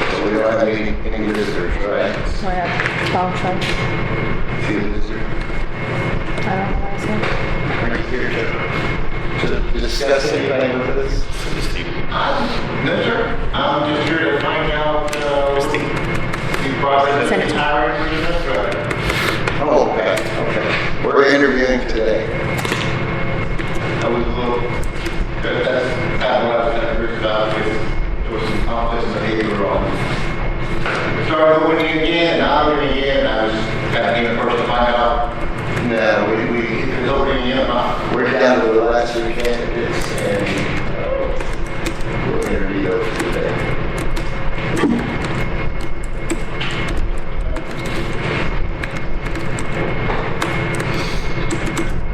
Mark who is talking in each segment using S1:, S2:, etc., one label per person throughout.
S1: So we don't have any visitors, right?
S2: So I have phone show.
S1: Few visitors.
S2: I don't know what I said.
S1: Are you here to discuss anything with us? No, sir. I'm just here to find out, the process of hiring for this, right? Oh, okay. We're interviewing today. I was a little, that's kind of what I was kind of curious about, because there was some conflicts in behavior wrong. Started going again, and I'm going again, I was kind of being the first to find out. No, it was over again. We're down to the last three candidates, and we'll interview those today.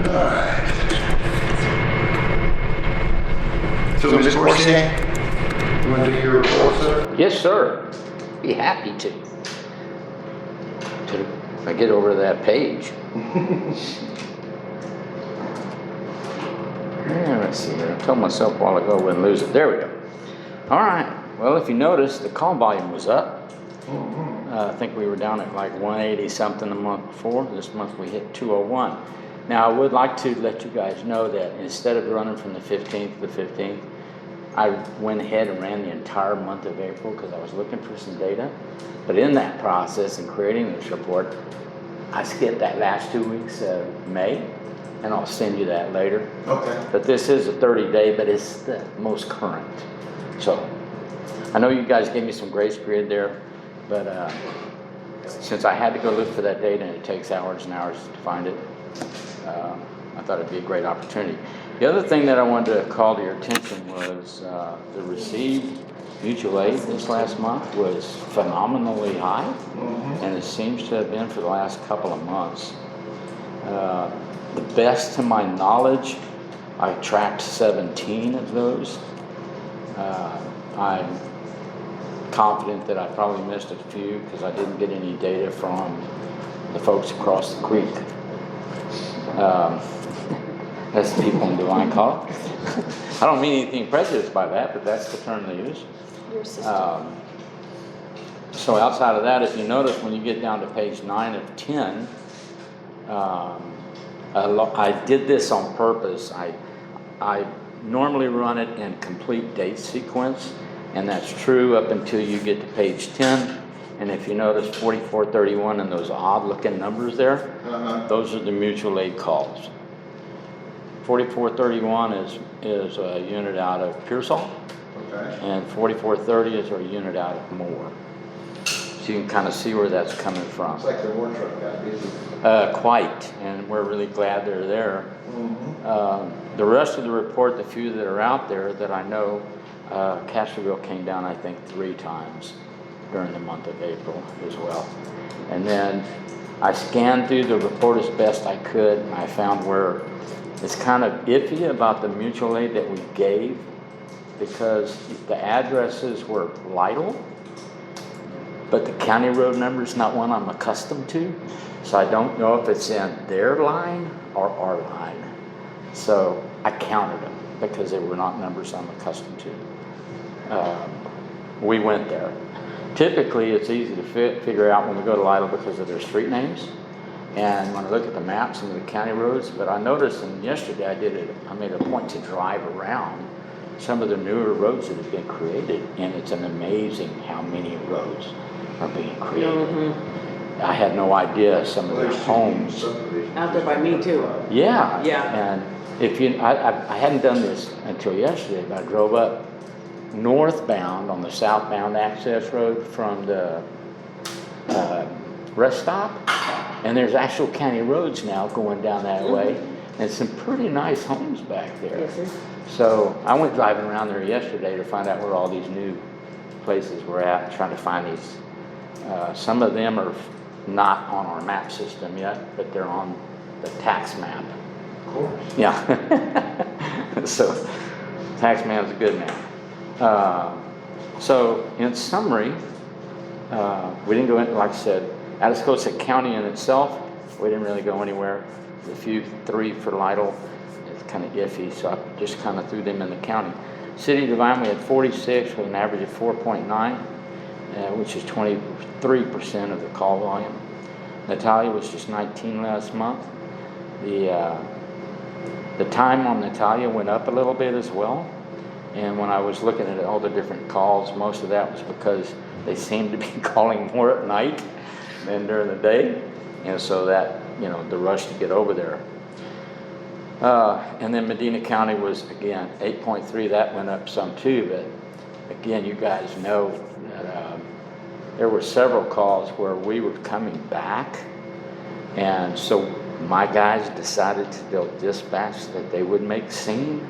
S1: All right. So, Ms. Corsier, you want to do your report, sir?
S3: Yes, sir. Be happy to. If I get over to that page. Yeah, let's see here. I told myself a while ago I wouldn't lose it. There we go. All right. Well, if you notice, the call volume was up. I think we were down at like 180 something the month before. This month we hit 201. Now, I would like to let you guys know that instead of running from the 15th to the 15th, I went ahead and ran the entire month of April because I was looking for some data. But in that process and creating this report, I skipped that last 2 weeks of May, and I'll send you that later.
S1: Okay.
S3: But this is a 30-day, but it's the most current. So I know you guys gave me some grace period there, but since I had to go look for that data and it takes hours and hours to find it, I thought it'd be a great opportunity. The other thing that I wanted to call to your attention was the received mutual aid this last month was phenomenally high, and it seems to have been for the last couple of months. The best to my knowledge, I tracked 17 of those. I'm confident that I probably missed a few because I didn't get any data from the folks across the creek. As the people in Devine call it. I don't mean anything prejudiced by that, but that's the term they use.
S2: Your sister.
S3: So outside of that, if you notice when you get down to page 9 of 10, I did this on purpose. I normally run it in complete date sequence, and that's true up until you get to page 10. And if you notice 4431 and those odd looking numbers there, those are the mutual aid calls. 4431 is a unit out of Pearsall, and 4430 is a unit out of Moore. So you can kind of see where that's coming from.
S1: It's like the war truck got busy.
S3: Quite, and we're really glad they're there. The rest of the report, the few that are out there that I know, Castroville came down I think 3 times during the month of April as well. And then I scanned through the report as best I could, and I found where it's kind of iffy about the mutual aid that we gave because the addresses were Lytle, but the county road number is not one I'm accustomed to. So I don't know if it's in their line or our line. So I counted them because they were not numbers I'm accustomed to. We went there. Typically, it's easy to figure out when we go to Lytle because of their street names. And when I look at the maps and the county roads, but I noticed, and yesterday I made a point to drive around some of the newer roads that have been created, and it's an amazing how many roads are being created. I had no idea some of their homes.
S4: Out there by me too.
S3: Yeah.
S4: Yeah.
S3: And if you, I hadn't done this until yesterday, but I drove up northbound on the southbound access road from the rest stop, and there's actual county roads now going down that way, and some pretty nice homes back there.
S4: Yes, sir.
S3: So I went driving around there yesterday to find out where all these new places were at, trying to find these. Some of them are not on our map system yet, but they're on the tax map.
S1: Of course.
S3: Yeah. So tax man's a good man. So in summary, we didn't go in, like I said, Atascosa County in itself, we didn't really go anywhere. A few, 3 for Lytle. kind of iffy, so I just kind of threw them in the county. City of Devine, we had 46 with an average of 4.9, which is 23% of the call volume. Natalia was just 19 last month. The time on Natalia went up a little bit as well. And when I was looking at all the different calls, most of that was because they seemed to be calling more at night than during the day. And so that, you know, the rush to get over there. And then Medina County was, again, 8.3. That went up some too. But again, you guys know that there were several calls where we were coming back. And so my guys decided they'll dispatch that they would make scene.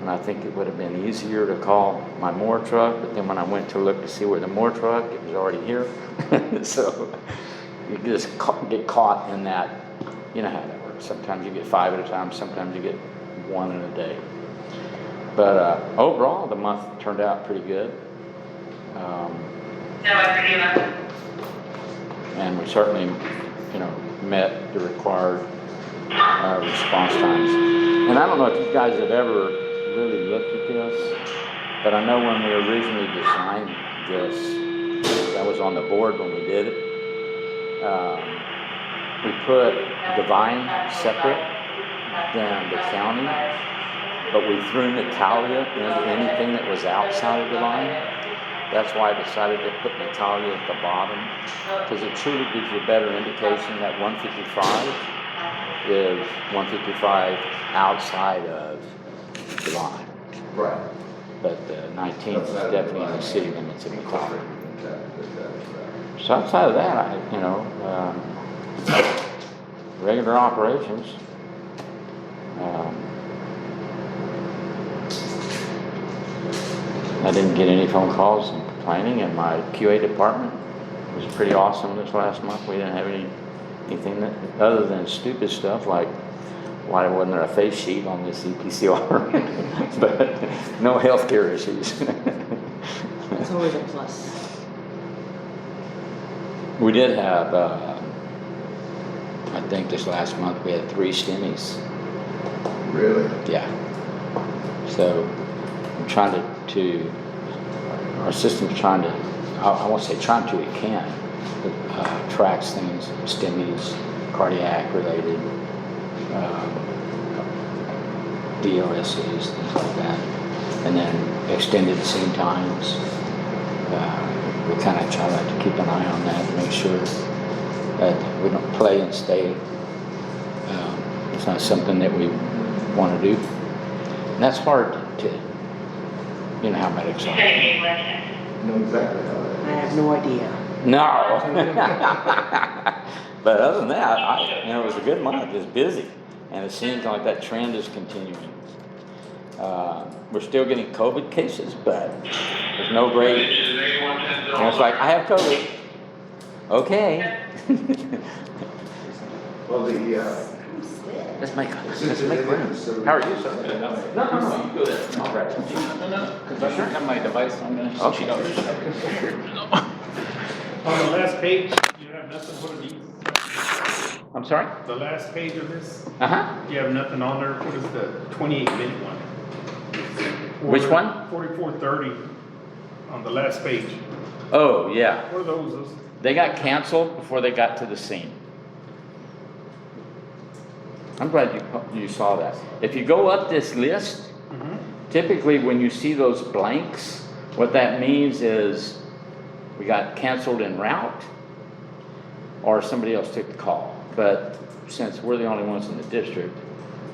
S3: And I think it would have been easier to call my moor truck, but then when I went to look to see where the moor truck, it was already here. So you just get caught in that, you know how that works. Sometimes you get 5 at a time, sometimes you get 1 in a day. But overall, the month turned out pretty good. And we certainly, you know, met the required response times. And I don't know if you guys have ever really looked at this, but I know when we originally designed this, I was on the board when we did it. We put Devine separate than the county, but we threw Natalia into anything that was outside of Devine. That's why I decided to put Natalia at the bottom, because it truly gives you a better indication that 155 is 155 outside of Devine.
S1: Right.
S3: But the 19th is definitely in the city limits of Natalia. So outside of that, regular operations. I didn't get any phone calls and complaining, and my QA department was pretty awesome this last month. We didn't have anything other than stupid stuff like why wasn't there a face sheet on this EPCR, but no healthcare issues.
S4: That's always a plus.
S3: We did have, I think this last month we had 3 STEMIs.
S1: Really?
S3: Yeah. So I'm trying to our system's trying to, I won't say trying to, it can, tracks things, STEMIs, cardiac related, DOSs, things like that. And then extended scene times. We kind of try to keep an eye on that to make sure that we don't play and stay. It's not something that we want to do. And that's hard to, you know how medics are.
S1: Know exactly how that
S4: I have no idea.
S3: No. But other than that, it was a good month. It was busy. And it seems like that trend is continuing. We're still getting COVID cases, but there's no great. And it's like, I have COVID. Okay.
S1: Well,
S3: Let's make room. How are you, sir? No, you go there. I'll grab some.
S5: No, because I don't have my device, so I'm gonna
S3: Okay.
S5: cheat out.
S6: On the last page, you have nothing, what are these?
S3: I'm sorry?
S6: The last page of this,
S3: Uh-huh.
S6: you have nothing on there, what is the 28-minute one?
S3: Which one?
S6: 4430 on the last page.
S3: Oh, yeah.
S6: What are those?
S3: They got canceled before they got to the scene. I'm glad you saw that. If you go up this list, typically when you see those blanks, what that means is we got canceled en route or somebody else took the call. But since we're the only ones in the district,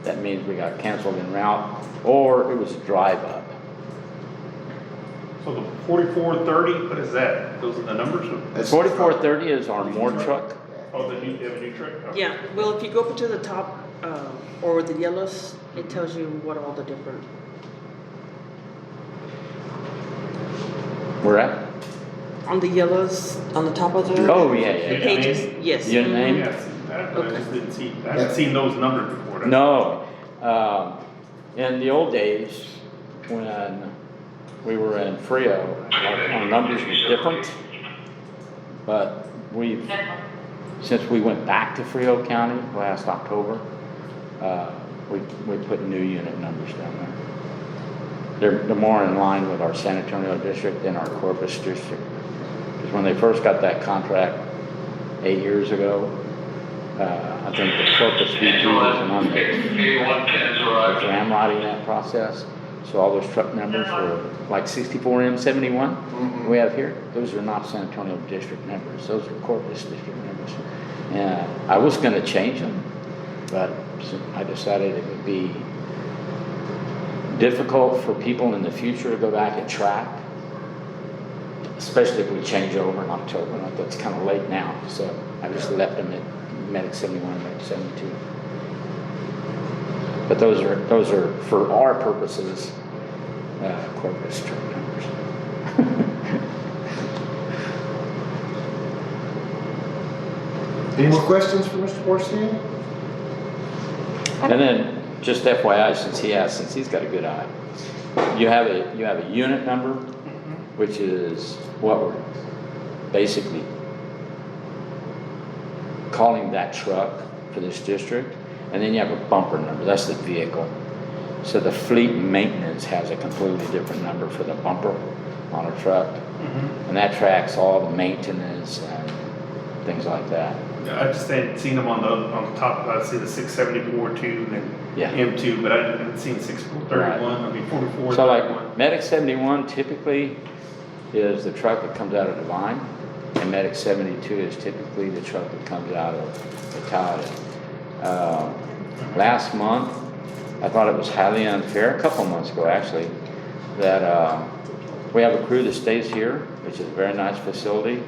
S3: that means we got canceled en route or it was a drive up.
S6: So the 4430, what is that? Those are the numbers?
S3: 4430 is our moor truck.
S6: Oh, you have a new truck? Okay.
S4: Yeah, well, if you go up to the top, or the yellows, it tells you what all the different.
S3: Where at?
S4: On the yellows, on the top of the.
S3: Oh, yeah.
S4: Pages, yes.
S3: Your name?
S6: Yeah, I see that, but I just didn't see, I haven't seen those numbers before. That's-
S3: No. In the old days, when we were in Frio, our numbers were different. But since we went back to Frio County last October, we put new unit numbers down there. They're more in line with our San Antonio district than our Corpus district. Because when they first got that contract 8 years ago, I think the Corpus VP was on the ramrodding that process. So all those truck numbers were like 64M71 we have here. Those are not San Antonio district numbers. Those are Corpus district numbers. And I was going to change them, but I decided it would be difficult for people in the future to go back and track, especially if we change over in October. And that's kind of late now, so I just left them at Medic 71 and Medic 72. But those are for our purposes, Corpus truck numbers.
S1: Any more questions for Mr. Borstein?
S3: And then, just FYI, since he's got a good eye, you have a unit number, which is what we're basically calling that truck for this district, and then you have a bumper number. That's the vehicle. So the fleet maintenance has a completely different number for the bumper on a truck, and that tracks all the maintenance and things like that.
S6: I just hadn't seen them on the top. I see the 674 too, and then
S3: Yeah.
S6: M2, but I haven't seen 631. I mean 44.
S3: So
S6: 31.
S3: like Medic 71 typically is the truck that comes out of Devine, and Medic 72 is typically the truck that comes out of Italia. Last month, I thought it was highly unfair, a couple months ago actually, that we have a crew that stays here, which is a very nice facility,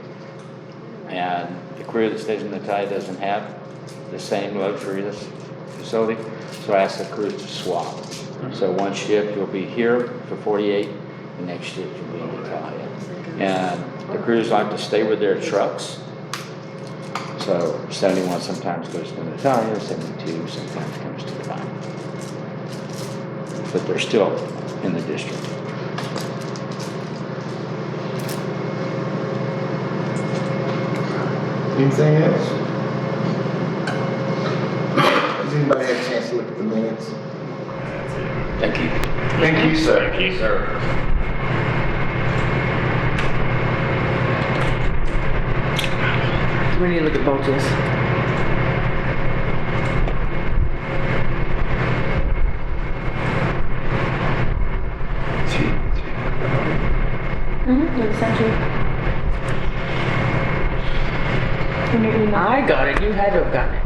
S3: and the crew that stays in Italia doesn't have the same luxury of this facility, so I asked the crews to swap. So one shift you'll be here for 48, the next shift you'll be in Italia. And the crews like to stay with their trucks. So 71 sometimes goes to Natalia, 72 sometimes comes to Devine. But they're still in the district.
S1: Anything else? Has anybody had a chance to look at the minutes?
S3: Thank you.
S1: Thank you, sir. Thank you, sir.
S4: We need to look at both this.
S2: It sent you. In your email.
S4: I got it. You had to have gotten it.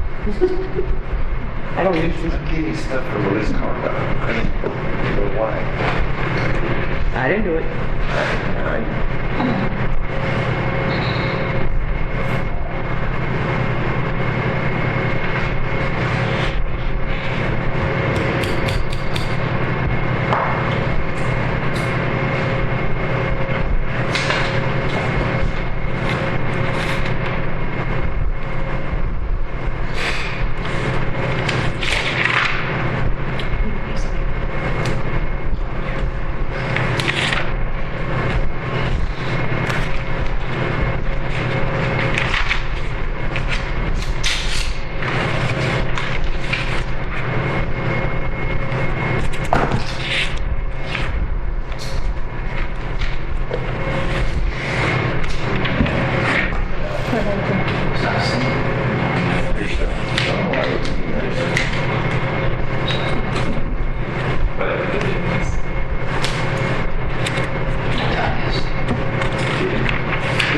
S4: I don't usually.
S1: I'm getting stuff from the list card. I didn't know why.
S4: I didn't do it.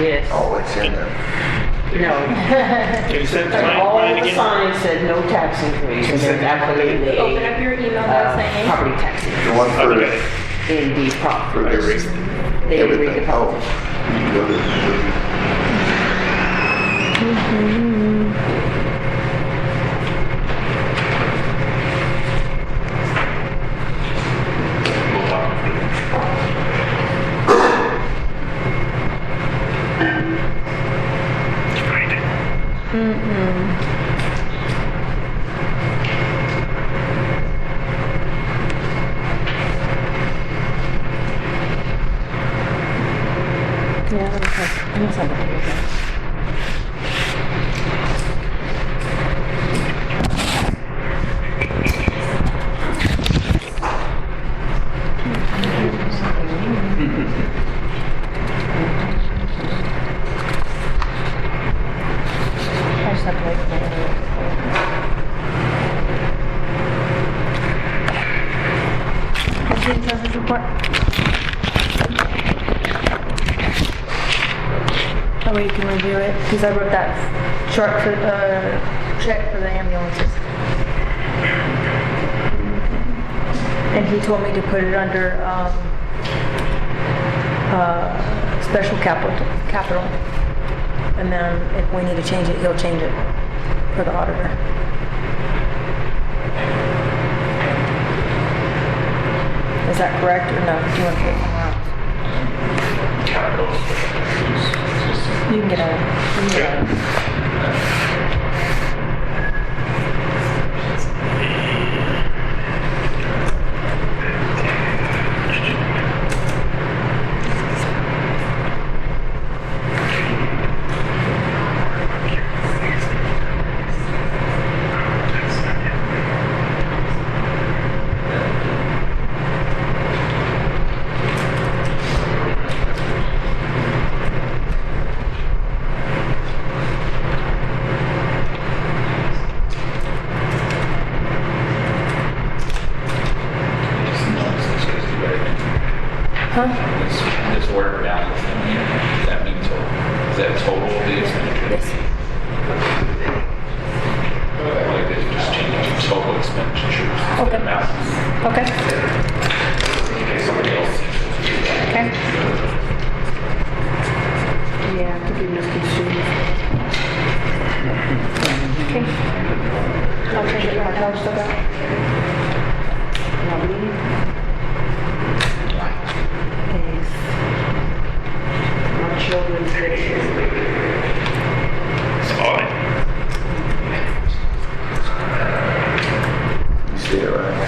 S4: Yes.
S1: Oh, it's in there.
S4: No.
S6: Can you send it to
S4: All
S6: mine
S4: the
S6: again?
S4: signs said no tax increase, and there's absolutely
S2: Open up your email that's saying.
S4: property tax
S1: The
S4: increase
S1: one for
S6: Okay.
S4: in the
S1: for
S4: property.
S1: this.
S4: They didn't read the
S1: Everything. Oh,
S4: property.
S1: you can go to the.
S2: Yeah, let me send it to you again. What? That way you can review it, because I wrote that chart for the check for the ambulances. And he told me to put it under, special capital. And then if we need to change it, he'll change it for the auditor. Is that correct or no? Do you want to put it somewhere else? You can get a, you can get a.
S5: This order down, does that mean total? Is that total of the expenditures?
S2: Yes.
S5: Like they just change it to total expenditures.
S2: Okay.
S5: Amount.
S2: Okay.
S5: Somebody else.
S2: Okay.
S4: Yeah, I think you misconstrued.
S2: Okay. I'll change it right now, still got.
S4: Now, we my children's pictures.
S6: It's audit.
S1: You see it right?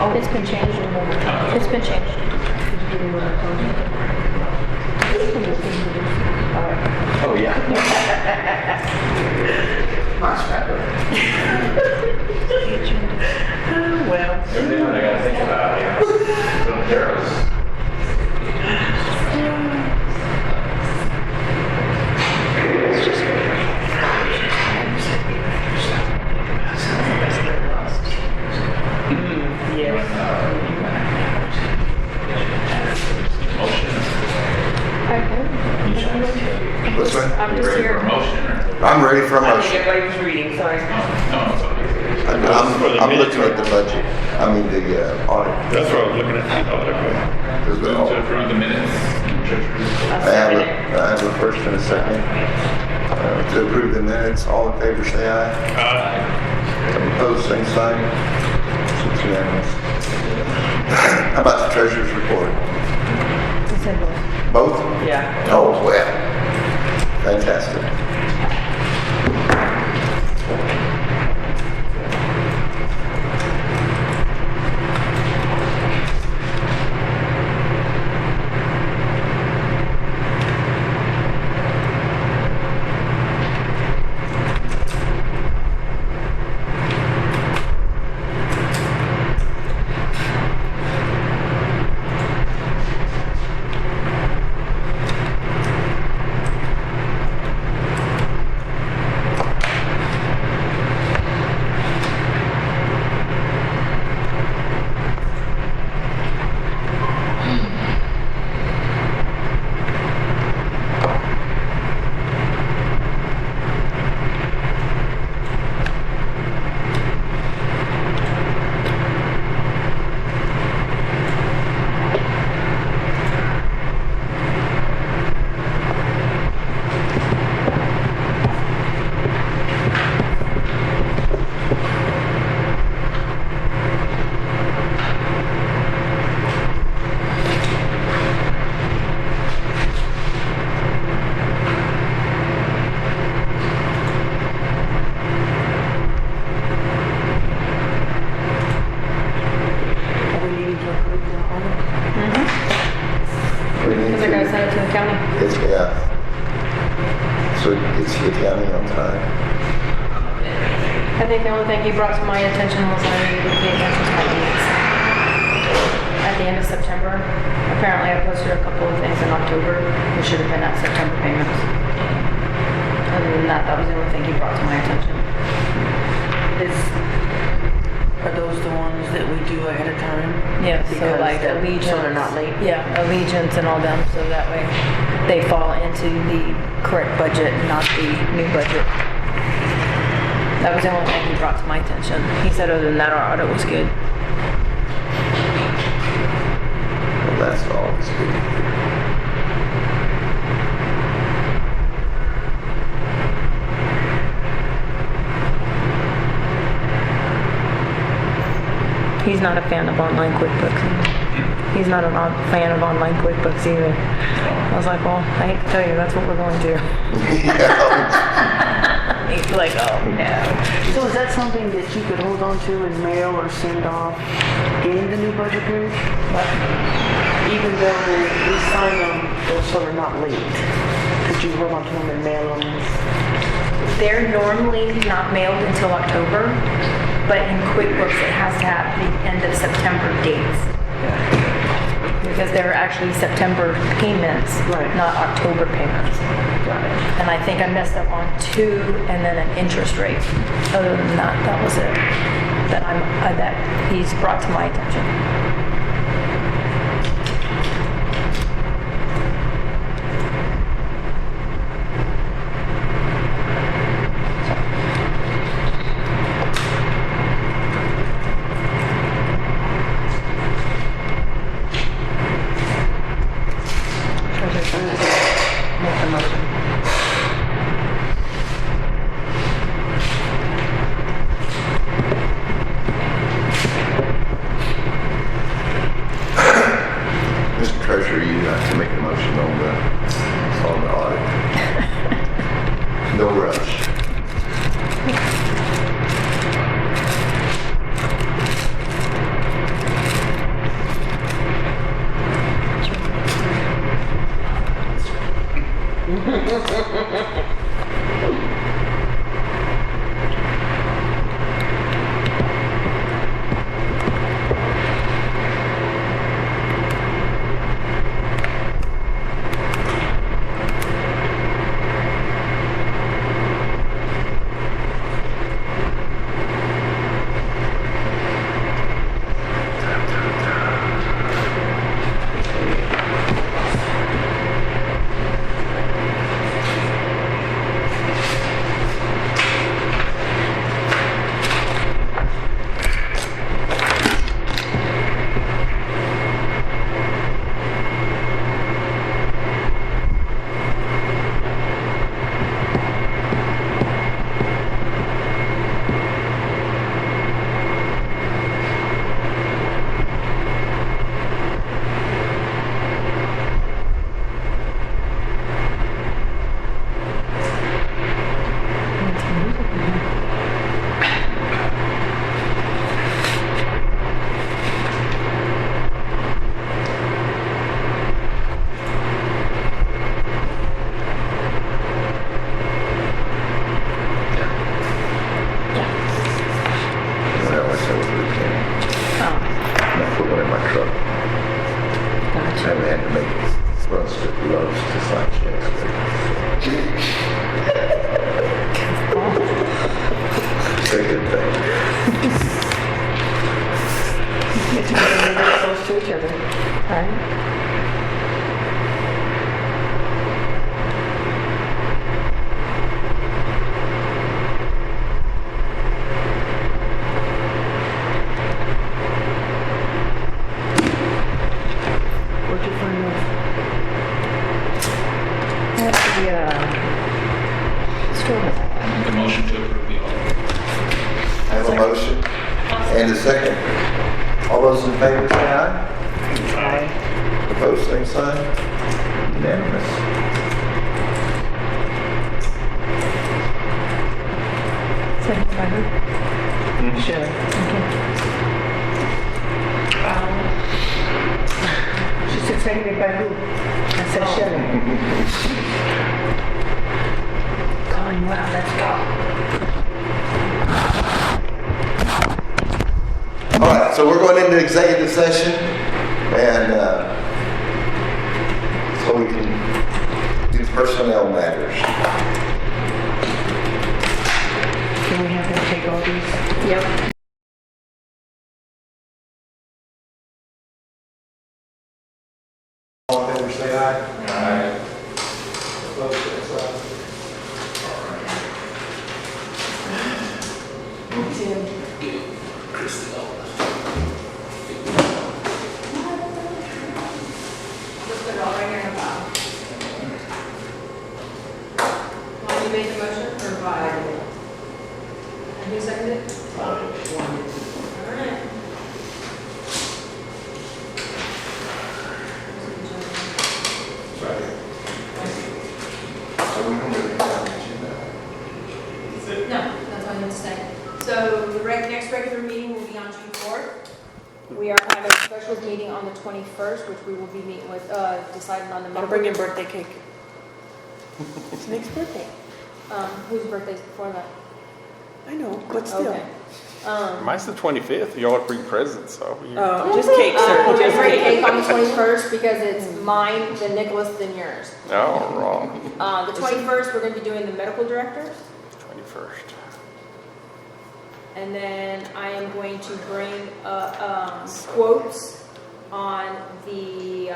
S2: Oh, it's been changed. It's been changed.
S1: Oh, yeah.
S4: Well,
S5: Everything I gotta think about, yeah. There's.
S1: What's that?
S2: I'm just
S5: Ready for
S2: here.
S5: a motion, or?
S1: I'm ready for a motion.
S4: everybody was reading, sorry.
S5: No, it's okay.
S1: I'm looking at the budget. I mean, the audit.
S6: That's what I was looking at. Oh, okay.
S1: There's
S5: Move to
S1: the-
S5: approve the minutes.
S1: I have a first and a second. To approve the minutes, all in favor say aye. Opposed, same sign. It's unanimous. How about the treasurer's report?
S2: It's in both.
S1: Both?
S4: Yeah.
S1: Oh, well. Fantastic.
S2: Because I gotta send it to the county.
S1: It's, yeah. So it's the county on time.
S2: I think the only thing he brought to my attention was I needed to pay attention to my dates. At the end of September, apparently I posted a couple of things in October, which should have been at September payments. Other than that, that was the only thing he brought to my attention.
S4: Are those the ones ones that we do ahead of time.
S2: Yeah, so
S4: Because
S2: like
S4: they're-
S2: Allegiance.
S4: so they're not late?
S2: Yeah, Allegiance and all them, so that way they fall into the correct budget, not the new budget. That was the only thing he brought to my attention. He said other than that, our audit was good.
S1: Well, that's always good to hear.
S2: He's not a fan of online QuickBooks either. He's not a fan of online QuickBooks either. I was like, well, I hate to tell you, that's what we're going to. He's like, oh no.
S4: So is that something that you could hold on to and mail or send off in the new budget period? Even though we sign them, so they're not late? Could you hold on to them and mail them?
S2: They're normally not mailed until October, but in QuickBooks it has to have the end of September dates. Because they're actually September payments,
S4: Right.
S2: not October payments.
S4: Got it.
S2: And I think I messed up on 2 and then an interest rate. Other than that, that was it. That he's brought to my attention.
S4: Make the motion.
S1: Mr. Treasurer, you have to make a motion on the audit. No rush.
S4: To each other.
S2: Right?
S4: Where'd you find those?
S2: Store was that?
S5: The motion to approve the audit.
S1: I have a motion and a second. All those in favor say aye.
S4: Aye.
S1: Opposed, same sign. Unanimous.
S2: Second by who?
S4: Sure. She said seconded by who? I said Shelley.
S2: Calling you out, let's go.
S1: All right, so we're going into executive session, and so we can do personnel matters.
S4: Can we have them take all these?
S2: Yep.
S1: say aye.
S5: Aye.
S1: Opposed, same sign.
S2: Just put it all right here in the file. Well, you made the motion or by? And who seconded it? All right.
S1: Right here. So we don't really have an agenda.
S2: No, that's all I have to say. So the next regular meeting will be on June 4th. We are having a special meeting on the 21st, which we will be meeting with, deciding on the.
S4: I'll bring in birthday cake. It's Nick's birthday.
S2: Whose birthday's before that?
S4: I know, but still.
S2: Okay.
S7: Mine's the 25th. Y'all bring presents, so.
S4: Just cake, sir.
S2: We'll
S4: Just
S2: just bring
S4: cake.
S2: cake on the 21st because it's mine, then Nicholas, then yours.
S7: Oh, wrong.
S2: The 21st, we're gonna be doing the medical directors.
S7: 21st.
S2: And then I am going to bring quotes on the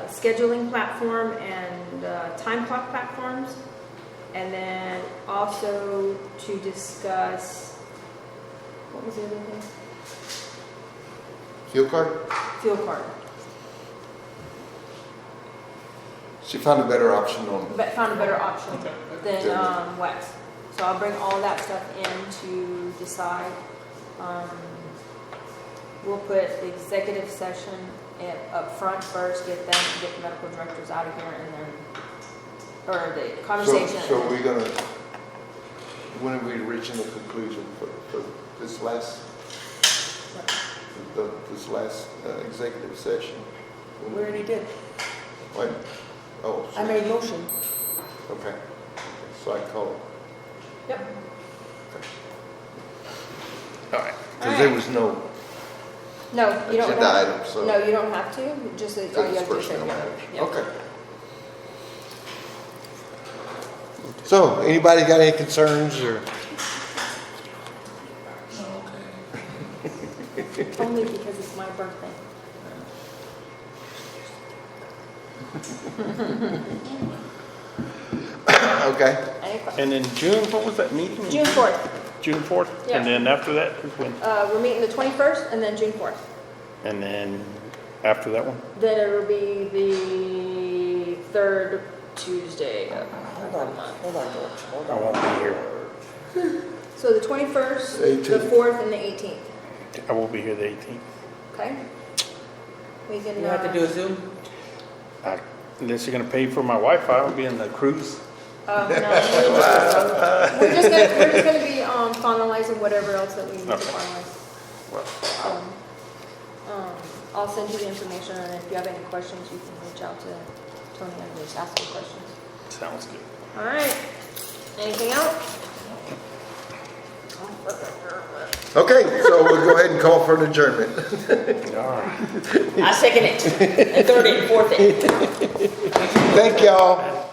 S2: scheduling platform and time clock platforms. And then also to discuss, what was the other thing?
S1: Fuel card?
S2: Fuel card.
S1: She found a better option on.
S2: But found a better option than Wex. So I'll bring all that stuff in to decide. We'll put the executive session up front first, get the medical directors out of here, and then, or the conversation.
S1: So we're gonna, when are we reaching the conclusion for this last, this last executive session?
S4: We already did.
S1: Wait, oh.
S4: I made motion.
S1: Okay, so I call it.
S2: Yep.
S1: All right. Because there was no
S2: No, you don't
S1: agenda
S2: have,
S1: item, so.
S2: no, you don't have to, just, all you
S1: So it's
S2: have to do is say
S1: personnel
S2: yeah.
S1: matters.
S2: Yeah.
S1: Okay. So, anybody got any concerns or?
S2: Only because it's my birthday.
S1: Okay.
S2: Any questions?
S7: And in June, what was that meeting?
S2: June 4th.
S7: June 4th?
S2: Yeah.
S7: And then after that is when?
S2: We're meeting the 21st and then June 4th.
S7: And then after that one?
S2: Then it will be the third Tuesday of
S4: Hold on, George. Hold
S7: I
S4: on.
S7: won't be here.
S2: So the 21st, the
S1: 18th.
S2: 4th, and the 18th,
S7: I will be here the 18th.
S2: okay? We can,
S4: You have to do a Zoom?
S7: Unless you're gonna pay for my Wi-Fi, I'll be in the cruise.
S2: no, we're just gonna be, finalizing whatever else that we need to
S7: Okay.
S2: finalize.
S7: Well,
S2: I'll send you the information, and if you have any questions, you can reach out to Tony and just ask him questions.
S7: sounds good.
S2: All right, anything else?
S1: Okay, so we'll go ahead and call for an adjournment.
S7: All right.
S4: I second it. And third it, and fourth it.
S1: Thank y'all.